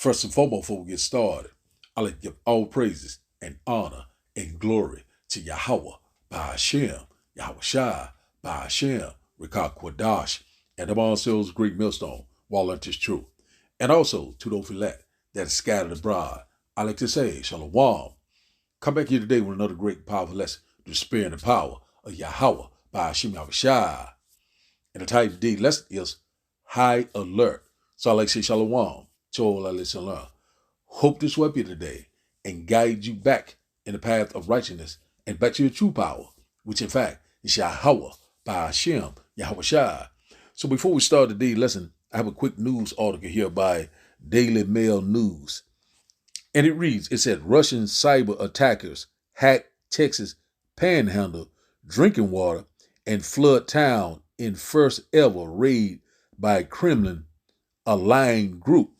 First and foremost, before we get started, I like to give all praises and honor and glory to Yahweh by Hashem, Yahweh Shai by Hashem, Rikah Kwadash, and the ourselves great millstone, while unto is true. And also to those elect that is scattered abroad, I like to say, Shalom. Come back here today with another great powerful lesson, the spirit and the power of Yahweh by Hashem Yahweh Shai. And the title of the lesson is High Alert. So I like to say Shalom. Shalom. Hope this will help you today and guide you back in the path of righteousness and back to your true power, which in fact is Yahweh by Hashem, Yahweh Shai. So before we start today's lesson, I have a quick news article here by Daily Mail News. And it reads, it said Russian cyber attackers hacked Texas panhandle drinking water and flood town in first ever raid by Kremlin aligned group.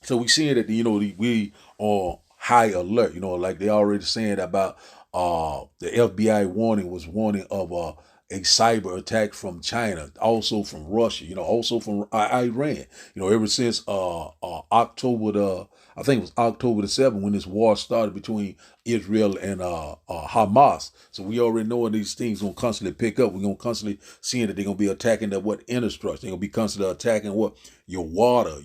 So we seeing that, we are high alert, like they already saying about the FBI warning of a cyber attack from China, also from Russia, also from Iran, ever since October I think it was October the 7th when this war started between Israel and Hamas. So we already know these things gonna constantly pick up. We're gonna constantly seeing that they're gonna be attacking the infrastructure. They're gonna be constantly attacking your water,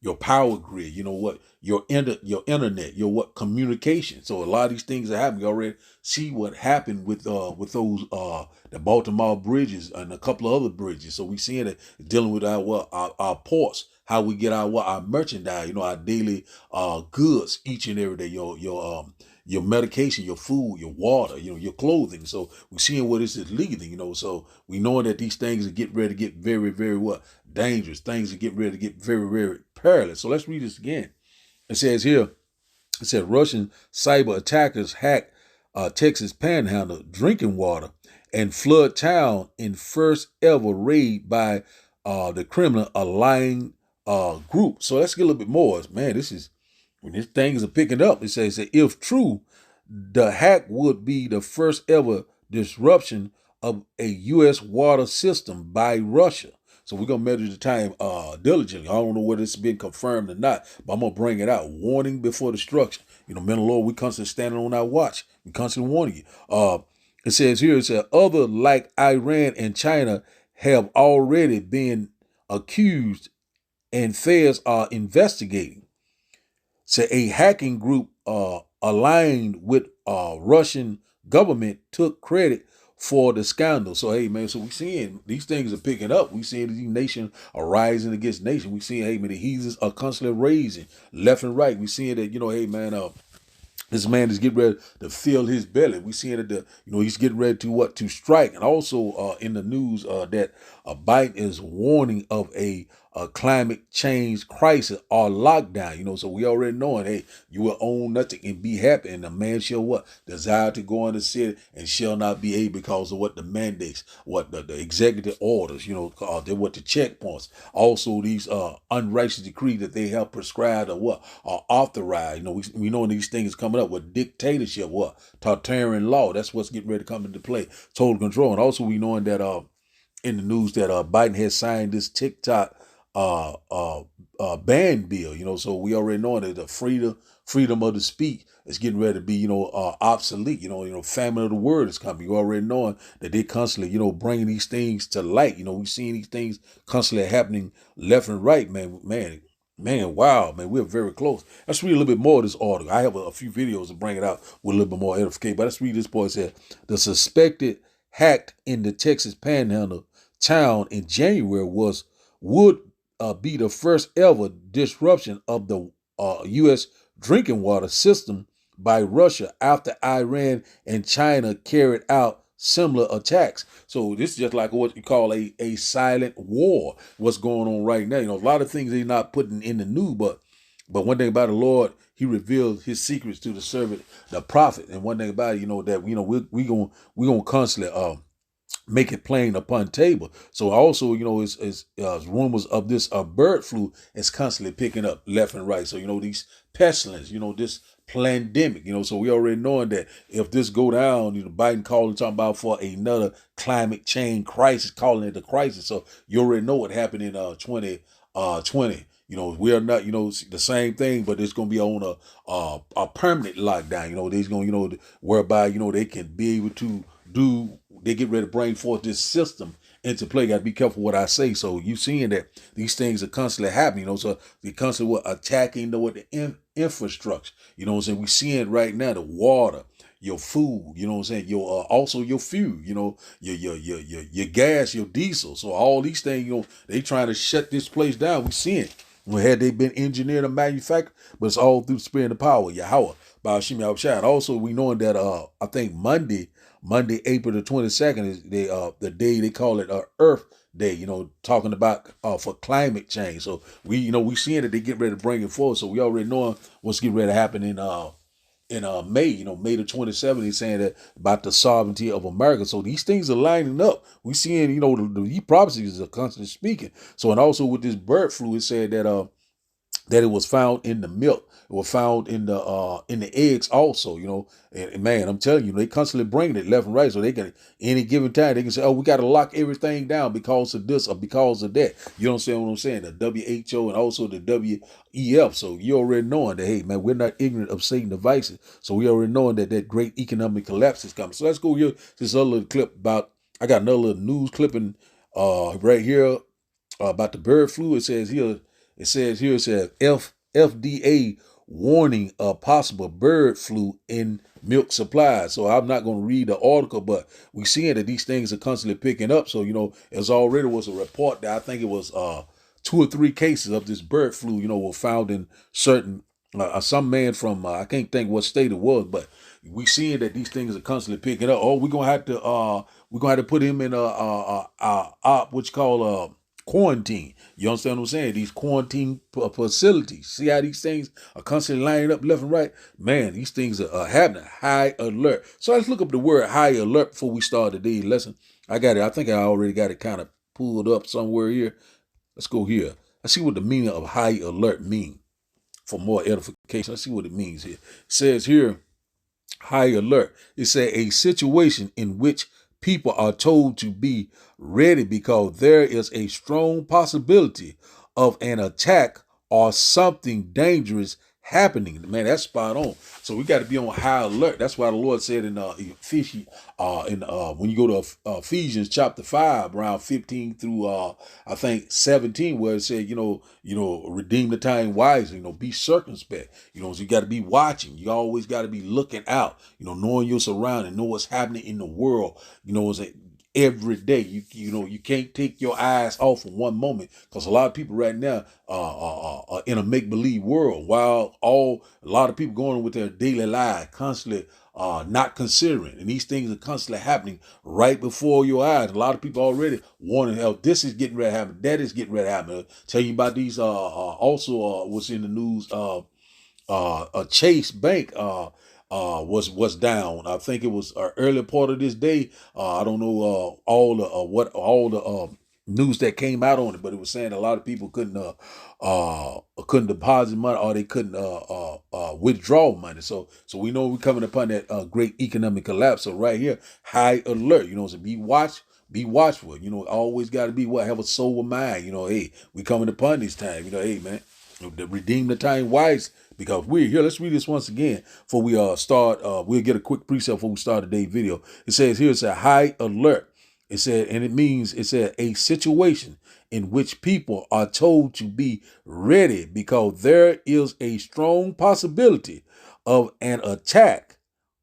your power grid, your internet, your communication. So a lot of these things are happening. You already see what happened with those the Baltimore bridges and a couple of other bridges. So we seeing it dealing with our ports, how we get our merchandise, our daily goods each and every day, your medication, your food, your water, your clothing. So we're seeing where this is leading, so we know that these things are getting ready to get very, very dangerous. Things are getting ready to get very, very perilous. So let's read this again. It says here, it said Russian cyber attackers hacked Texas panhandle drinking water and flood town in first ever raid by the Kremlin aligned group. So let's get a little bit more. Man, this is when these things are picking up. It says that if true, the hack would be the first ever disruption of a U.S. water system by Russia. So we're going to measure the time diligently. I don't know whether it's been confirmed or not, but I'm going to bring it out. Warning before destruction. Men of Lord, we constantly standing on our watch. We constantly warning you. It says here, it says, other like Iran and China have already been accused and feds are investigating. So a hacking group aligned with Russian government took credit for the scandal. So hey man, so we seeing these things are picking up. We seeing these nations are rising against nation. We seeing hey man, the heathens are constantly raising left and right. We seeing that hey man, this man is getting ready to fill his belly. We seeing that he's getting ready to strike. And also in the news that Biden is warning of a climate change crisis or lockdown. So we already knowing, hey, you will own nothing and be happy, and the man shall desire to go in the city and shall not be able because of the mandates, the executive orders, what the checkpoints. Also these unrighteous decrees that they have prescribed or authorized. We know these things coming up with dictatorship, Tartarian law. That's what's getting ready to come into play. Total control. And also we knowing that in the news that Biden has signed this TikTok ban bill, so we already know that the freedom of the speech is getting ready to be, obsolete, famine of the word is coming. You already knowing that they constantly, bringing these things to light. We seeing these things constantly happening left and right, man, wow, man, we're very close. Let's read a little bit more of this article. I have a few videos to bring it out with a little bit more edification, but let's read this part. It says, the suspected hacked in the Texas panhandle town in January would be the first ever disruption of the U.S. drinking water system by Russia after Iran and China carried out similar attacks. So this is just like what you call a silent war. What's going on right now? A lot of things they're not putting in the news, but one thing about the Lord, He revealed His secrets to the servant, the prophet. And one thing about it, that we gonna constantly make it plain upon table. So also, it's rumors of this bird flu is constantly picking up left and right. So, these pestilence, this pandemic, so we already knowing that if this go down, Biden talking about for another climate change crisis, calling it a crisis. So you already know what happened in 2020. We are not, the same thing, but it's going to be on a permanent lockdown. They's going, whereby, they can be able to they get ready to bring forth this system into play. Got to be careful what I say. So you seeing that these things are constantly happening, so they constantly attacking the infrastructure. We seeing right now the water, your food, your also your fuel, your gas, your diesel. So all these things, they trying to shut this place down. We seeing it. Had they been engineered and manufactured, but it's all through the spirit and the power, Yahweh, by Hashem Yahushua. Also, we knowing that I think Monday, April the 22nd is the day they call it Earth Day, talking about for climate change. So we seeing that they get ready to bring it forward. So we already know what's getting ready to happen in May, May the 27th, he's saying that about the sovereignty of America. So these things are lining up. We seeing, the prophecies are constantly speaking. So, and also with this bird flu, it said that it was found in the milk. It was found in the eggs also, and man, I'm telling you, they constantly bringing it left and right. So they can, any given time, they can say, oh, we got to lock everything down because of this or because of that. You understand what I'm saying? The WHO and also the WEF. So you already knowing that, hey, man, we're not ignorant of Satan's devices. So we already knowing that great economic collapse is coming. So let's go here. This other little clip I got another little news clipping right here about the bird flu. It says here, FDA warning of possible bird flu in milk supplies. So I'm not going to read the article, but we seeing that these things are constantly picking up. So, as already was a report that I think it was 2 or 3 cases of this bird flu, were found in certain, some man from, I can't think what state it was, but we seeing that these things are constantly picking up. Oh, we're going to have to put him in what you call quarantine. You understand what I'm saying? These quarantine facilities. See how these things are constantly lining up left and right? Man, these things are happening. High alert. So let's look up the word high alert before we start today's lesson. I got it. I think I already got it kind of pulled up somewhere here. Let's go here. Let's see what the meaning of high alert mean for more edification. Let's see what it means here. It says here, high alert. It says a situation in which people are told to be ready because there is a strong possibility of an attack or something dangerous happening. Man, that's spot on. So we got to be on high alert. That's why the Lord said in Ephesians, when you go to Ephesians chapter 5, around 15 through I think 17, where it said, redeem the time wisely, be circumspect. So you got to be watching. You always got to be looking out, knowing your surroundings, know what's happening in the world, every day. You can't take your eyes off for one moment, because a lot of people right now are in a make-believe world, while a lot of people going on with their daily life, constantly not considering, and these things are constantly happening right before your eyes. A lot of people already warning, hell, this is getting ready to happen, that is getting ready to happen. Tell you about these also what's in the news, a Chase Bank was down. I think it was early part of this day. I don't know all the news that came out on it, but it was saying a lot of people couldn't deposit money, or they couldn't withdraw money. So we know we're coming upon that great economic collapse. So right here, high alert. So be watchful. Always got to be have a sober mind. Hey, we coming upon this time. Hey man, redeem the time wise. Because we're here. Let's read this once again before we start. We'll get a quick precept before we start today's video. It says here, it's a high alert. It said, and it said a situation in which people are told to be ready because there is a strong possibility of an attack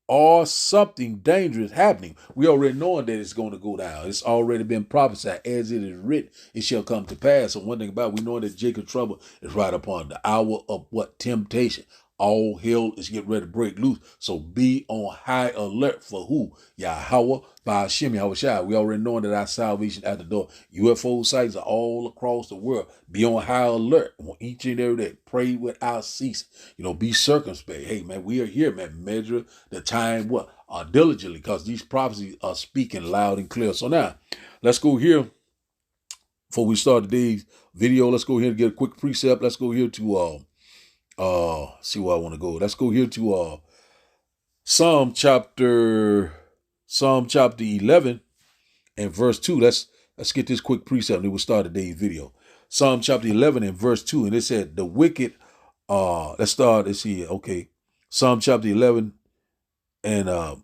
or something dangerous happening. We already knowing that it's going to go down. It's already been prophesied, as it is written, it shall come to pass. So one thing about it, we know that Jacob's trouble is right upon the hour of what? Temptation. All hell is getting ready to break loose. So be on high alert for who? Yahweh by Hashem Yahushua. We already know that our salvation at the door. UFO sites are all across the world. Be on high alert on each and every day. Pray without ceasing. Be circumspect. Hey man, we are here, man. Measure the time diligently, because these prophecies are speaking loud and clear. So now let's go here. Before we start today's video, let's go here and get a quick precept. Let's go here to see where I want to go. Let's go here to Psalm chapter 11 and verse 2. Let's get this quick precept and we'll start today's video. Psalm chapter 11 and verse 2, and it said, the wicked, let's see, okay. Psalm chapter 11 and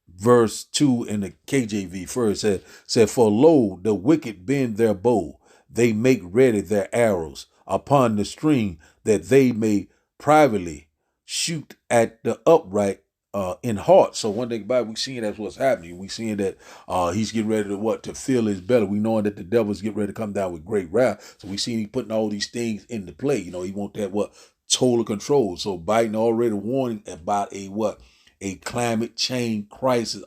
verse 2 in the KJV first said, for lo, the wicked bend their bow, they make ready their arrows upon the string, that they may privately shoot at the upright in heart. So one thing about it, we seeing that's what's happening. We seeing that he's getting ready to fill his belly. We knowing that the devil's getting ready to come down with great wrath. So we seeing he putting all these things into play. He want that total control. So Biden already warning about a climate change crisis,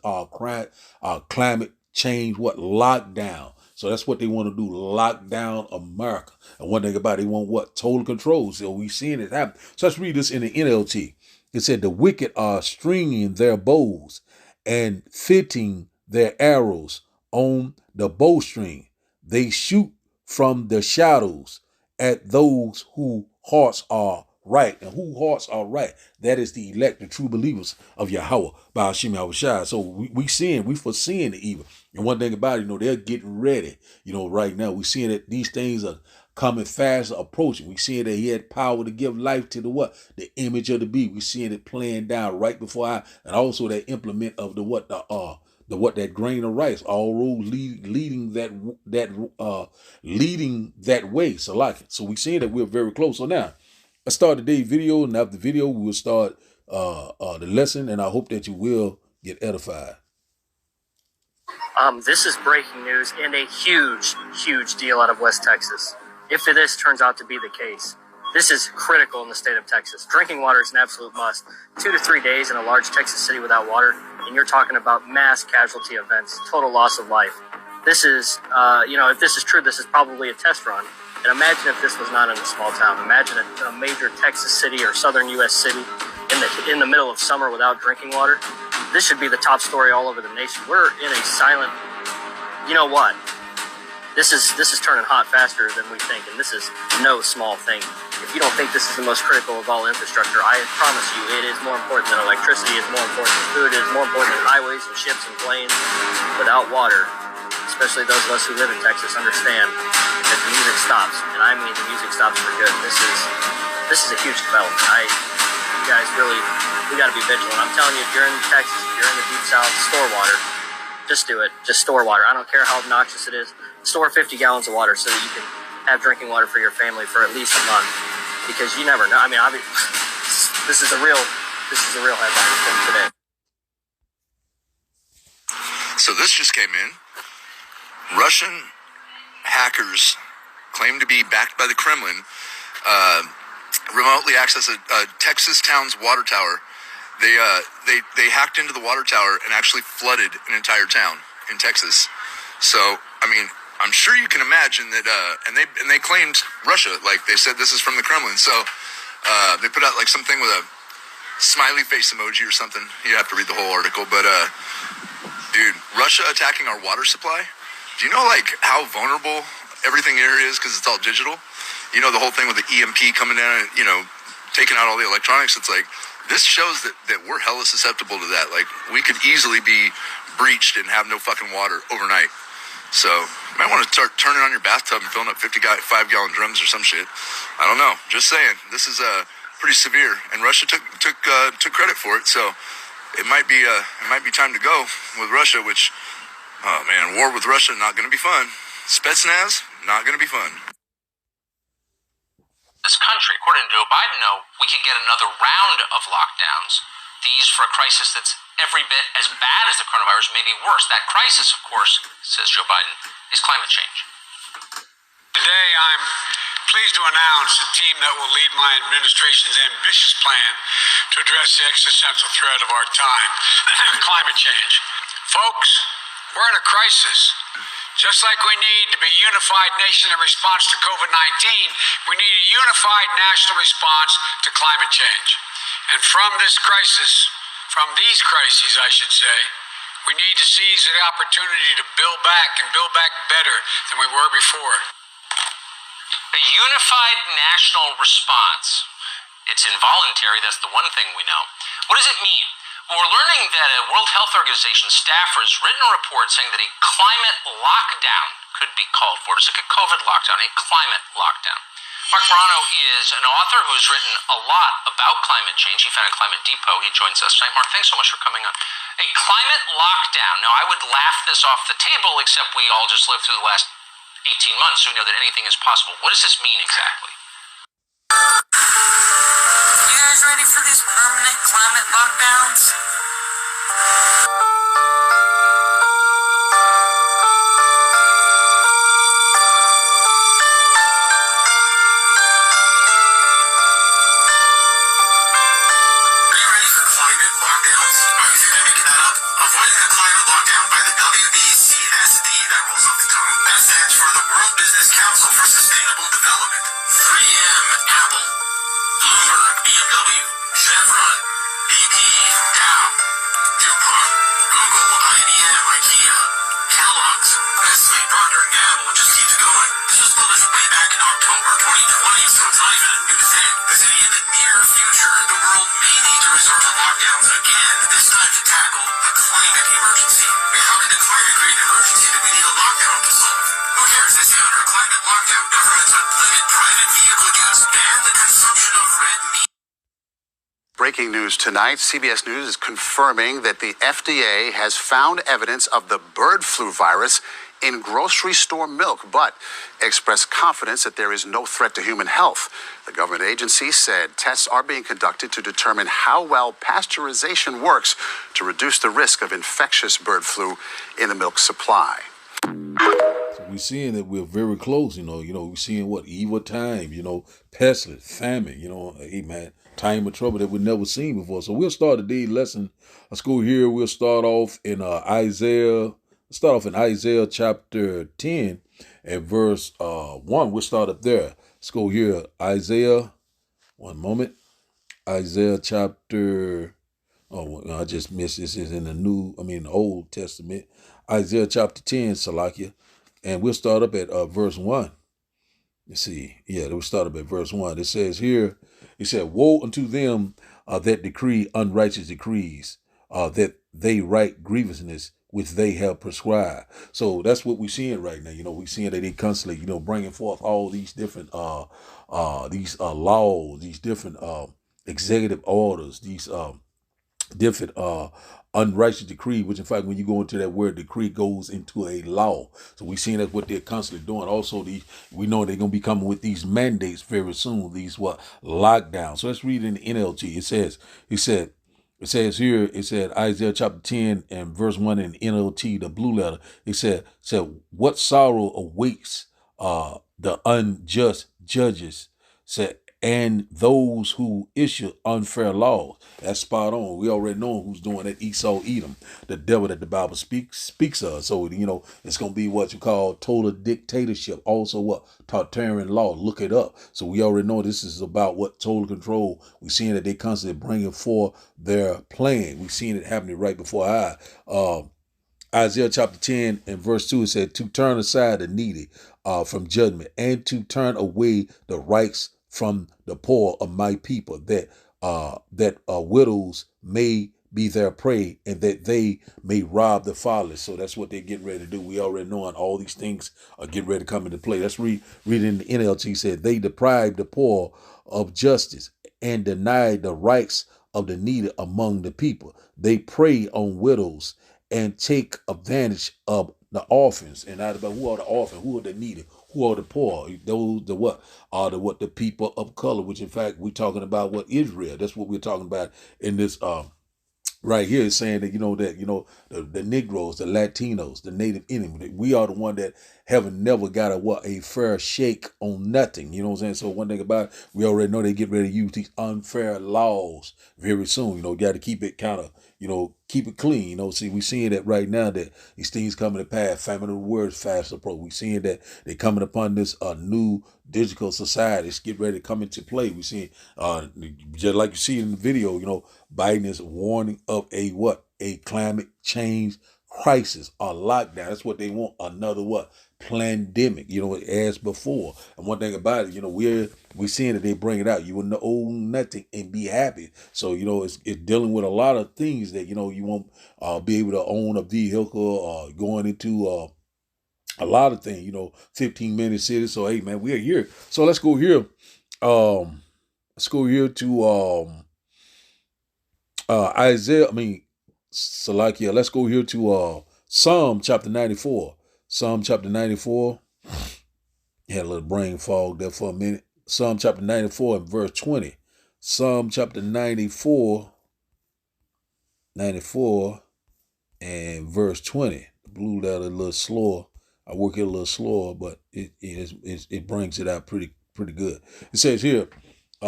climate change lockdown. So that's what they want to do, lock down America. And one thing about it, they want total control. So we seeing it happen. So let's read this in the NLT. It said, the wicked are stringing their bows and fitting their arrows on the bowstring. They shoot from the shadows at those whose hearts are right. And whose hearts are right? That is the elect, the true believers of Yahweh, by Hashem Yahushua. So we foreseeing the evil. And one thing about it, they're getting ready. Right now we seeing that these things are coming fast, approaching. We seeing that he had power to give life to the image of the beast. We seeing it playing down right before our, and also that implement of that grain of rice, all roads leading that way. So we seeing that we're very close. So now let's start today's video, and after the video we will start the lesson, and I hope that you will get edified. This is breaking news and a huge, huge deal out of West Texas. If this turns out to be the case, this is critical in the state of Texas. Drinking water is an absolute must. 2 to 3 days in a large Texas city without water, and you're talking about mass casualty events, total loss of life. This is, if this is true, this is probably a test run. And imagine if this was not in a small town. Imagine a major Texas city or southern U.S. city in the middle of summer without drinking water. This should be the top story all over the nation. We're in a silent, you know what? This is turning hot faster than we think, and this is no small thing. If you don't think this is the most critical of all infrastructure, I promise you it is more important than electricity, it's more important than food, it is more important than highways and ships and planes. Without water, especially those of us who live in Texas, understand that the music stops, and I mean the music stops for good. This is a huge development. You guys really, we got to be vigilant. I'm telling you, if you're in Texas, if you're in the deep south, store water. Just do it. Just store water. I don't care how obnoxious it is. Store 50 gallons of water so that you can have drinking water for your family for at least a month, because you never know. I mean, obviously, this is a real headline from today. So this just came in. Russian hackers claim to be backed by the Kremlin remotely access a Texas town's water tower. They hacked into the water tower and actually flooded an entire town in Texas. So, I mean, I'm sure you can imagine that, and they claimed Russia, like they said this is from the Kremlin. So they put out like something with a smiley face emoji or something. You have to read the whole article, but dude, Russia attacking our water supply. Do you know like how vulnerable everything here is because it's all digital? You know, the whole thing with the EMP coming down and, taking out all the electronics. It's like, this shows that we're hella susceptible to that. Like, we could easily be breached and have no fucking water overnight. So, you might want to start turning on your bathtub and filling up 5-gallon drums or some shit. I don't know. Just saying. This is pretty severe. And Russia took credit for it. So, it might be time to go with Russia, which, oh man, war with Russia, not going to be fun. Spetsnaz, not going to be fun. This country, according to Joe Biden, we could get another round of lockdowns. These for a crisis that's every bit as bad as the coronavirus, maybe worse. That crisis, of course, says Joe Biden, is climate change. Today, I'm pleased to announce a team that will lead my administration's ambitious plan to address the existential threat of our time, climate change. Folks, we're in a crisis. Just like we need to be a unified nation in response to COVID-19, we need a unified national response to climate change. And from this crisis, from these crises, I should say, we need to seize the opportunity to build back and build back better than we were before. A unified national response. It's involuntary, that's the one thing we know. What does it mean? Well, we're learning that a World Health Organization staffer has written a report saying that a climate lockdown could be called for. It's like a COVID lockdown, a climate lockdown. Mark Morano is an author who's written a lot about climate change. He founded Climate Depot. He joins us tonight. Mark, thanks so much for coming on. A climate lockdown. Now, I would laugh this off the table, except we all just lived through the last 18 months, so we know that anything is possible. What does this mean exactly? You guys ready for these permanent climate lockdowns? Avoiding a climate lockdown by the WBCSD, that rolls off the tongue. That stands for the World Business Council for Sustainable Development. 3M, Apple, Bloomberg, BMW, Chevron, BP, Dow, DuPont, Google, IBM, IKEA, Kellogg's, Nestle, Procter & Gamble, and just keeps going. This was published way back in October 2020, so it's not even a new thing. They say in the near future, the world may need to resort to lockdowns again, this time to tackle a climate emergency. How did the climate create an emergency that we need a lockdown to solve? Who cares? They say under a climate lockdown, governments would limit private vehicle use, ban the consumption of red meat. Breaking news tonight, CBS News is confirming that the FDA has found evidence of the bird flu virus in grocery store milk, but expressed confidence that there is no threat to human health. The government agency said tests are being conducted to determine how well pasteurization works to reduce the risk of infectious bird flu in the milk supply. So we're seeing that we're very close, we're seeing what evil time, pestilence, famine, hey man, time of trouble that we've never seen before. So we'll start today's lesson. Let's go here. We'll start off in Isaiah chapter 10 and verse 1. We'll start up there. Let's go here. Isaiah, one moment. Isaiah chapter, I just missed this. Is in the Old Testament. Isaiah chapter 10, Salakia. And we'll start up at verse 1. You see, we'll start up at verse 1. It says here, it said, woe unto them that decree unrighteous decrees, that they write grievousness which they have prescribed. So that's what we're seeing right now. We're seeing that they constantly, bringing forth all these different laws, these different executive orders, these different unrighteous decree, which in fact, when you go into that word decree, goes into a law. So we're seeing that's what they're constantly doing. Also, we know they're going to be coming with these mandates very soon, these lockdowns. So let's read in the NLT. It says here, Isaiah chapter 10 and verse 1 in NLT, the blue letter. It said, what sorrow awaits the unjust judges, said, and those who issue unfair laws. That's spot on. We already know who's doing that. Esau, Edom, the devil that the Bible speaks of. So, it's going to be what you call total dictatorship. Also Tartarian law. Look it up. So we already know this is about what total control. We're seeing that they constantly bringing forth their plan. We're seeing it happening right before our eyes. Isaiah chapter 10 and verse 2, it said, to turn aside the needy from judgment and to turn away the rights from the poor of my people, that widows may be their prey and that they may rob the fatherless. So that's what they're getting ready to do. We already know all these things are getting ready to come into play. Let's read in the NLT. Said they deprive the poor of justice and deny the rights of the needy among the people. They prey on widows and take advantage of the orphans. And not about who are the orphans, who are the needy, who are the poor, those the people of color, which in fact we're talking about Israel. That's what we're talking about in this right here. Is saying that the Negroes, the Latinos, the Native Indians, we are the one that haven't never got a fair shake on nothing. You know what I'm saying? So one thing about it, we already know they get ready to use these unfair laws very soon. Got to keep it kind of keep it clean. See, we're seeing that right now that these things coming to pass. Famine of the word fast approach. We're seeing that they're coming upon this new digital society. It's getting ready to come into play. We're seeing, just like you see in the video, Biden is warning of a climate change crisis, a lockdown. That's what they want. Another pandemic, as before. And one thing about it, we're seeing that they bring it out. You will own nothing and be happy. So, it's dealing with a lot of things that, you won't be able to own a vehicle or going into a lot of things, 15-minute cities. So hey man, we are here. So let's go here. Let's go here to Isaiah. Salakia. Let's go here to Psalm chapter 94. Psalm chapter 94. Had a little brain fog there for a minute. Psalm chapter 94 and verse 20. Psalm chapter 94 and verse 20. Blew that a little slower. I work it a little slower, but it brings it out pretty good. It says here,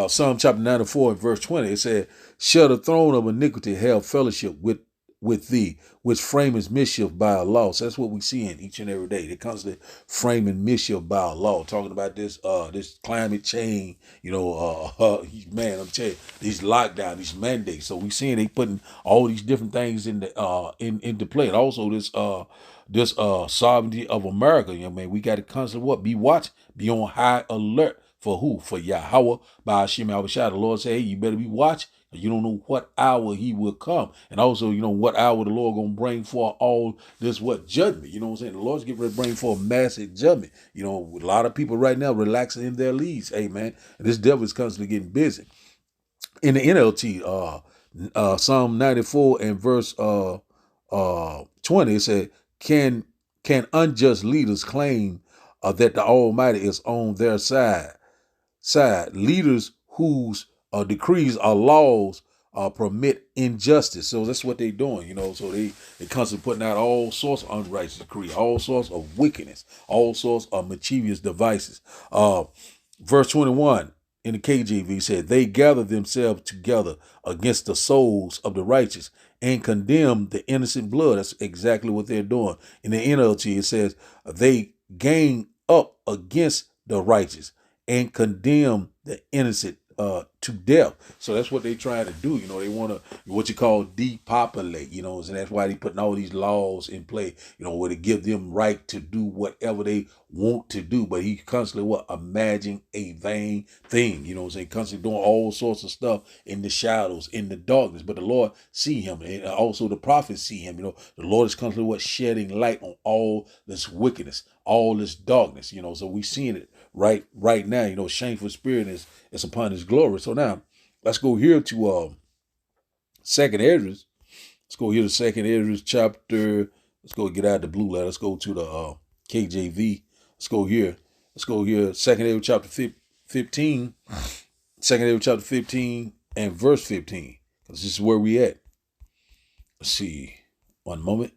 Psalm chapter 94 and verse 20, it said, shall the throne of iniquity have fellowship with thee, which framest mischief by a law. So that's what we see in each and every day. They constantly framing mischief by a law, talking about this climate change, man, I'm telling you, these lockdowns, these mandates. So we seeing they putting all these different things into play. And also this sovereignty of America, we got to constantly be watching, be on high alert. For who? For Yahweh, by Hashem Yahushua. The Lord said, hey, you better be watching. You don't know what hour he will come. And also, what hour the Lord going to bring for all this, judgment. You know what I'm saying? The Lord's getting ready to bring for a massive judgment. A lot of people right now relaxing in their leads. Hey, man, and this devil is constantly getting busy. In the NLT, Psalm 94 and verse 20, it said, can unjust leaders claim that the Almighty is on their side? Leaders whose decrees or laws permit injustice. So that's what they're doing, So they constantly putting out all sorts of unrighteous decree, all sorts of wickedness, all sorts of mischievous devices. Verse 21 in the KJV said, they gather themselves together against the souls of the righteous and condemn the innocent blood. That's exactly what they're doing. In the NLT, it says, they gang up against the righteous and condemn the innocent to death. So that's what they trying to do. They want to, what you call, depopulate, and that's why they putting all these laws in play, where they give them right to do whatever they want to do. But he constantly imagine a vain thing, constantly doing all sorts of stuff in the shadows, in the darkness. But the Lord see him, and also the prophets see him. The Lord is constantly shedding light on all this wickedness, all this darkness, so we seeing it right now. Shameful spirit is upon his glory. So now let's go here to Second Esdras. Let's go here to Second Esdras chapter. Let's go get out the blue letter. Let's go to the KJV. Let's go here. Second Esdras chapter 15. Second Esdras chapter 15 and verse 15. Because this is where we at. Let's see. One moment.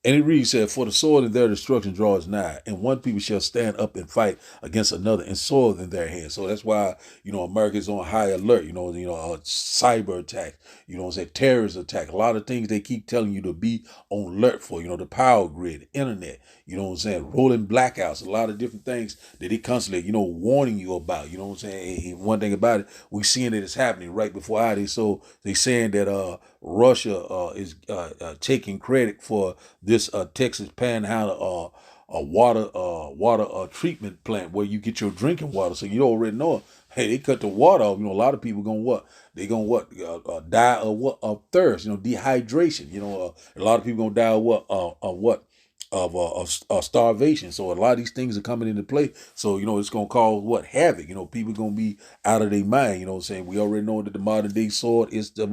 And it reads, said, for the sword in their destruction draws nigh, and one people shall stand up and fight against another, and sword in their hand. So that's why, America's on high alert, cyber attack, terrorist attack, a lot of things they keep telling you to be on alert for, the power grid, internet, rolling blackouts, a lot of different things that they constantly, warning you about, And one thing about it, we seeing it is happening right before our eyes. So they saying that Russia is taking credit for this Texas Panhandle water treatment plant where you get your drinking water. So you already know, hey, they cut the water off. A lot of people gonna die of thirst, dehydration. A lot of people gonna die of starvation. So a lot of these things are coming into play. So, it's going to cause havoc. People going to be out of their mind, saying we already know that the modern day sword is the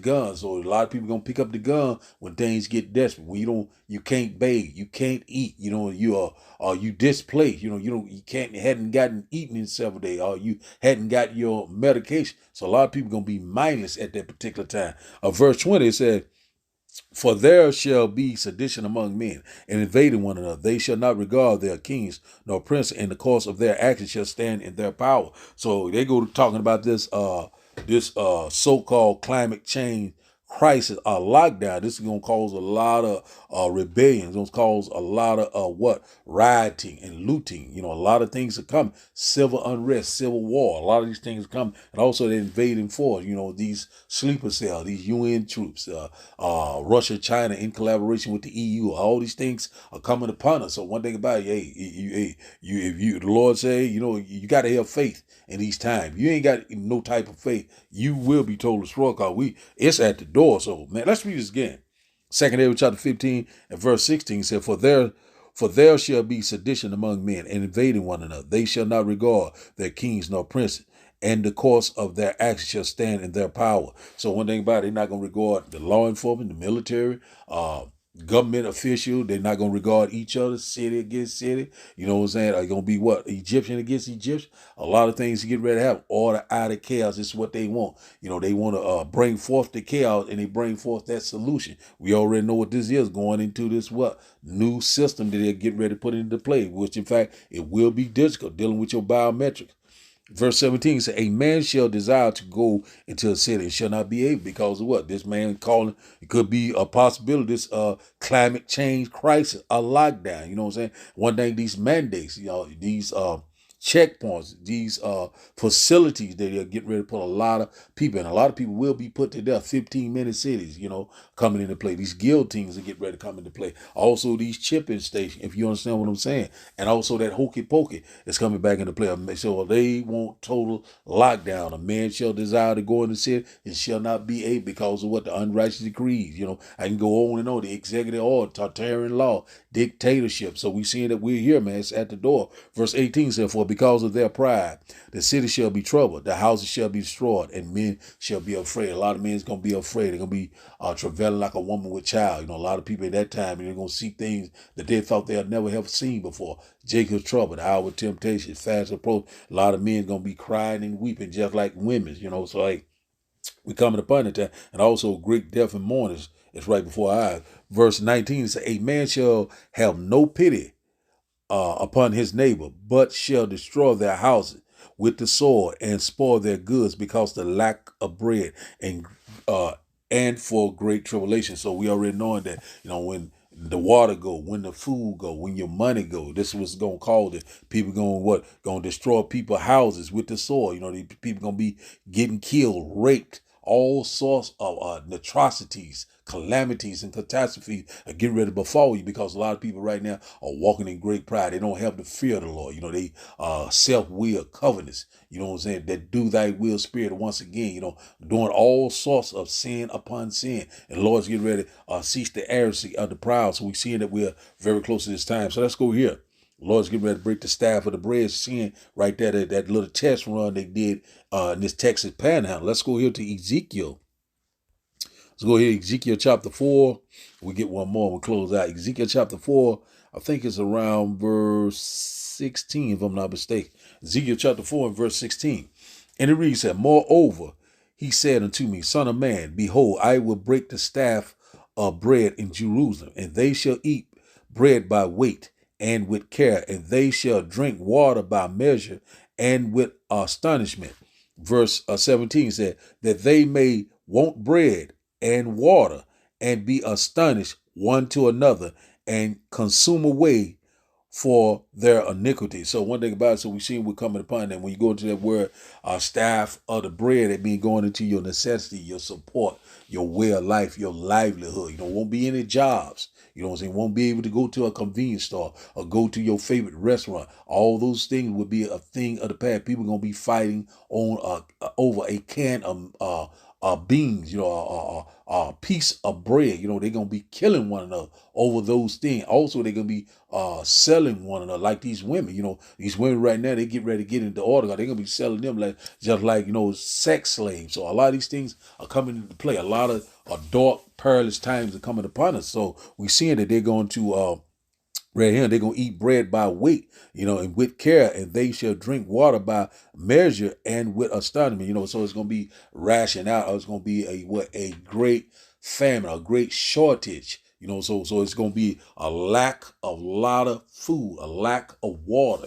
gun. So a lot of people going to pick up the gun when things get desperate. When you can't bathe, you can't eat, you displaced, you hadn't gotten eaten in several days, or you hadn't got your medication. So a lot of people going to be mindless at that particular time. Verse 20, it said, for there shall be sedition among men, and invading one another. They shall not regard their kings nor prince, and the course of their actions shall stand in their power. So they go to talking about this so-called climate change crisis, a lockdown. This is going to cause a lot of rebellion. It's going to cause a lot of rioting and looting. A lot of things are coming. Civil unrest, civil war. A lot of these things are coming. And also the invading force, these sleeper cells, these UN troops, Russia, China in collaboration with the EU. All these things are coming upon us. So one thing about it, the Lord say, you got to have faith in these times. You ain't got no type of faith, you will be told to destroy, because it's at the door. So man, let's read this again. Second Esdras chapter 15 and verse 16 said, for For there shall be sedition among men, and invading one another. They shall not regard their kings nor princes, and the course of their actions shall stand in their power. So one thing about it, they're not going to regard the law enforcement, the military, government official. They're not going to regard each other, city against city. You know what I'm saying? Are going to be what? Egyptian against Egyptian? A lot of things to get ready to have. Order out of chaos is what they want. You know, they want to bring forth the chaos, and they bring forth that solution. We already know what this is going into this new system that they're getting ready to put into play, which in fact, it will be difficult dealing with your biometrics. Verse 17 says, a man shall desire to go into a city and shall not be able because of what? This man calling, it could be a possibility, this climate change crisis, a lockdown. You know what I'm saying? One thing, these mandates, these checkpoints, these facilities that are getting ready to put a lot of people in. A lot of people will be put to death. 15-minute cities, coming into play. These guillotines are getting ready to come into play. Also, these chipping stations, if you understand what I'm saying. And also that hokey pokey is coming back into play. So they want total lockdown. A man shall desire to go in the city and shall not be able because of what the unrighteous decrees. I can go on and on. The executive order, Tartarian law, dictatorship. So we seeing that we're here, man. It's at the door. Verse 18 says, for because of their pride, the city shall be troubled, the houses shall be destroyed, and men shall be afraid. A lot of men is going to be afraid. They're going to be travailing like a woman with child. A lot of people at that time, they're going to see things that they thought they had never have seen before. Jacob's trouble, the hour of temptation, fast approach. A lot of men going to be crying and weeping just like women, so like we coming upon it. And also great death and mourning is right before our eyes. Verse 19 says, a man shall have no pity upon his neighbor, but shall destroy their houses with the sword and spoil their goods because the lack of bread and for great tribulation. So we already knowing that, when the water go, when the food go, when your money go, this is what's going to cause it. People going to destroy people's houses with the sword. These people going to be getting killed, raped, all sorts of atrocities, calamities, and catastrophes are getting ready to befall you because a lot of people right now are walking in great pride. They don't have the fear of the Lord. They self-will covenants, what I'm saying, that do thy will spirit once again, doing all sorts of sin upon sin. And the Lord's getting ready to cease the arrogancy of the proud. So we're seeing that we're very close to this time. So let's go here. Lord's getting ready to break the staff of the bread, seeing right there that little test run they did in this Texas panhandle. Let's go here to Ezekiel. Let's go here, Ezekiel chapter 4. We get one more, we'll close out. Ezekiel chapter 4, I think it's around verse 16, if I'm not mistaken. Ezekiel chapter 4 and verse 16. And it reads that, moreover, he said unto me, son of man, behold, I will break the staff of bread in Jerusalem, and they shall eat bread by weight and with care, and they shall drink water by measure and with astonishment. Verse 17 said, that they may want bread and water and be astonished one to another and consume away for their iniquity. So one thing about it, so we see we're coming upon that when you go into that word staff of the bread, it means going into your necessity, your support, your way of life, your livelihood. Won't be any jobs. Won't be able to go to a convenience store or go to your favorite restaurant. All those things would be a thing of the past. People going to be fighting on over a can of beans, a piece of bread. They're going to be killing one another over those things. Also, they're going to be selling one another like these women. These women right now, they get ready to get into order. They're going to be selling them like sex slaves. So a lot of these things are coming into play. A lot of dark, perilous times are coming upon us. So we're seeing that they're going to right here, they're going to eat bread by weight, and with care, and they shall drink water by measure and with astonishment, so it's going to be rationed out, or it's going to be a great famine, a great shortage, so it's going to be a lack of lot of food, a lack of water,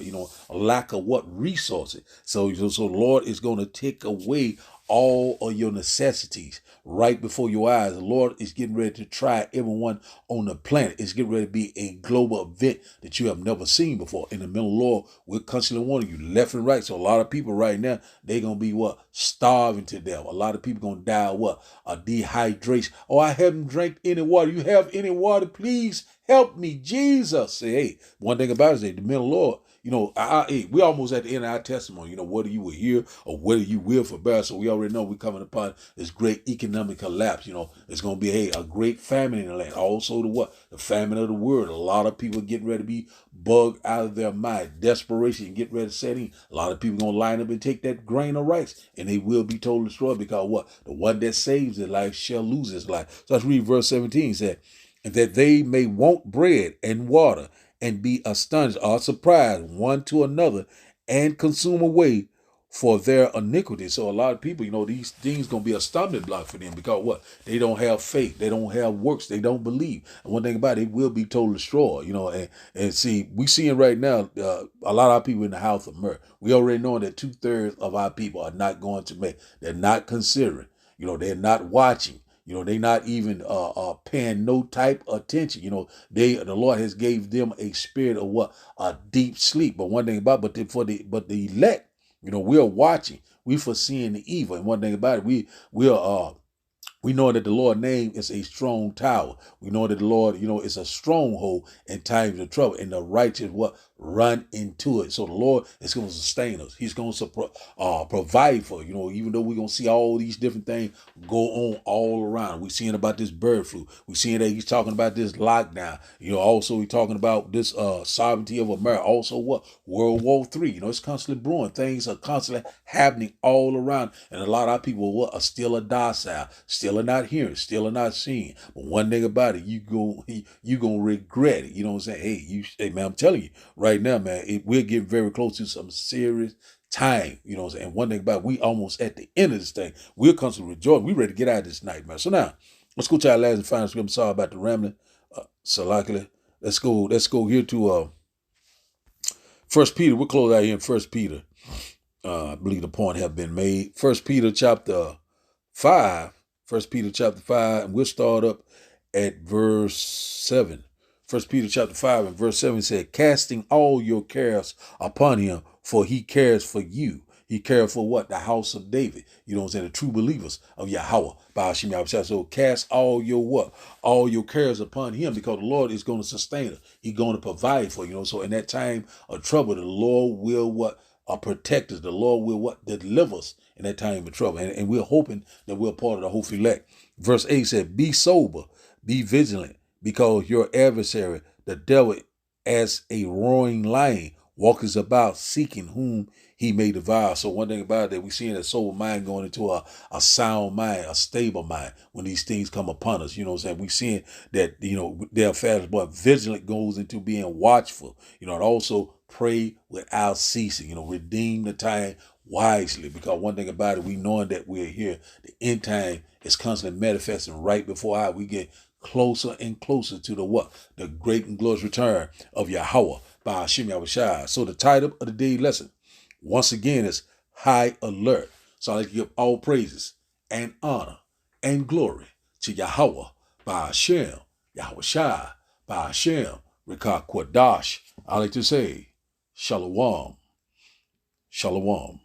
a lack of resources. So the Lord is going to take away all of your necessities right before your eyes. The Lord is getting ready to try everyone on the planet. It's getting ready to be a global event that you have never seen before. In the middle of the Lord, we're constantly warning you left and right. So a lot of people right now, they're going to be starving to death. A lot of people going to die of a dehydration. Oh, I haven't drank any water. You have any water? Please help me, Jesus. Say, hey, one thing about it is the middle of the Lord, You know, we almost at the end of our testimony. You know, whether you were here or whether you will forbear. So we already know we're coming upon this great economic collapse. You know, it's going to be a great famine in the land. Also, the famine of the world. A lot of people getting ready to be bugged out of their mind. Desperation get ready to set in. A lot of people going to line up and take that grain of rice, and they will be totally destroyed because what? The one that saves his life shall lose his life. So let's read verse 17. It said, and that they may want bread and water and be astonished or surprised one to another and consume away for their iniquity. So a lot of people, you know, these things going to be a stumbling block for them because what? They don't have faith. They don't have works. They don't believe. And one thing about it, they will be totally destroyed, you know, and see, we seeing right now, a lot of our people in the house of murder. We already know that 2/3 of our people are not going to make, they're not considering, you know, they're not watching. You know, they not even paying no type of attention. You know, the Lord has gave them a spirit of what? A deep sleep. But one thing about but the elect, you know, we're watching. We foreseeing the evil. And one thing about it, we know that the Lord's name is a strong tower. We know that the Lord, you know, is a stronghold in times of trouble, and the righteous run into it. So the Lord is going to sustain us. He's going to provide for, you know, even though we're going to see all these different things go on all around. We're seeing about this bird flu. We're seeing that he's talking about this lockdown. You know, also he's talking about this sovereignty of America. Also World War III. You know, it's constantly brewing. Things are constantly happening all around. And a lot of our people are still a docile, still are not hearing, still are not seeing. But one thing about it, you gonna regret it. You know what I'm saying? Hey, man, I'm telling you right now, man, we're getting very close to some serious time. You know what I'm saying? And one thing about it, we almost at the end of this thing. We're constantly rejoicing. We're ready to get out of this nightmare. So now, let's go to our last and final scripture. I'm sorry about the rambling. Salakily. Let's go here to 1 Peter. We'll close out here in 1 Peter. I believe the point have been made. 1 Peter chapter 5. 1 Peter chapter 5, and we'll start up at verse 7. 1 Peter chapter 5 and verse 7 said, casting all your cares upon him, for he cares for you. He cared for what? The house of David. You know what I'm saying? The true believers of Yahweh. So cast all your what? All your cares upon him, because the Lord is going to sustain us. He's going to provide for you. You know, so in that time of trouble, the Lord will what? Protect us. The Lord will what? Deliver us in that time of trouble. And we're hoping that we're part of the hopeful elect. Verse 8 said, be sober, be vigilant, because your adversary, the devil, as a roaring lion, walks about seeking whom he may devour. So one thing about it, that we see a sober mind going into a sound mind, a stable mind when these things come upon us. You know what I'm saying? We seeing that, you know, they're fast, but vigilant goes into being watchful, you know, and also pray without ceasing, you know, redeem the time wisely, because one thing about it, we knowing that we're here, the end time is constantly manifesting right before our, we get closer and closer to the great and glorious return of Yahweh by Hashem Yahushua. So the title of the day lesson, once again, is High Alert. So I like to give all praises and honor and glory to Yahweh by Hashem Yahushua by Hashem Rikah Kwadash. I like to say, Shalom. Shalom.